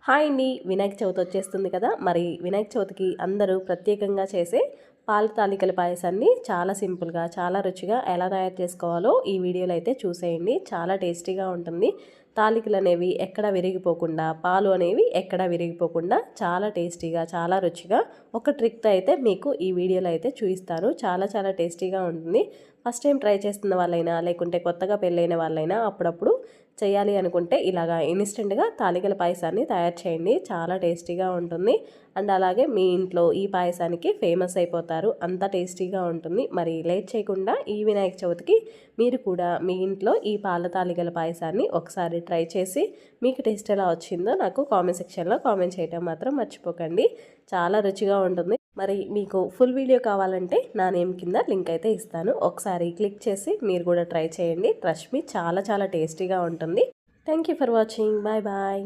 Hi అండి, వినాయక చవితి వచ్చేస్తుంది కదా. మరి వినాయక చవితికి అందరూ ప్రత్యేకంగా చేసే పాల తాలికల పాయసాన్ని చాలా సింపుల్గా చాలా రుచిగా ఎలా తయారు చేసుకోవాలో ఈ వీడియోలో అయితే చూసేయండి. చాలా టేస్టీగా ఉంటుంది. తాలికలు అనేవి ఎక్కడ విరిగిపోకుండా, పాలు అనేవి ఎక్కడ విరిగిపోకుండా చాలా టేస్టీగా చాలా రుచిగా ఒక ట్రిక్తో అయితే మీకు ఈ వీడియోలో అయితే చూపిస్తాను. చాలా చాలా టేస్టీగా ఉంటుంది. ఫస్ట్ టైం ట్రై చేస్తున్న వాళ్ళైనా లేకుంటే కొత్తగా పెళ్ళైన వాళ్ళైనా అప్పుడప్పుడు చేయాలి అనుకుంటే ఇలాగా ఇన్స్టెంట్గా తాలికల పాయసాన్ని తయారు చేయండి. చాలా టేస్టీగా ఉంటుంది. అండ్ అలాగే మీ ఇంట్లో ఈ పాయసానికి ఫేమస్ అయిపోతారు. అంత టేస్టీగా ఉంటుంది. మరి లేట్ చేయకుండా ఈ వినాయక చవితికి మీరు కూడా మీ ఇంట్లో ఈ పాల తాలికల పాయసాన్ని ఒకసారి ట్రై చేసి మీకు టేస్ట్ ఎలా వచ్చిందో నాకు కామెంట్ సెక్షన్లో కామెంట్ చేయడం మాత్రం మర్చిపోకండి. చాలా రుచిగా ఉంటుంది. మరి మీకు ఫుల్ వీడియో కావాలంటే నా నేమ్ కింద లింక్ అయితే ఇస్తాను. ఒకసారి క్లిక్ చేసి మీరు కూడా ట్రై చేయండి. ట్రస్ట్ మీ చాలా చాలా టేస్టీగా ఉంటుంది. Thank you for watching. Bye bye.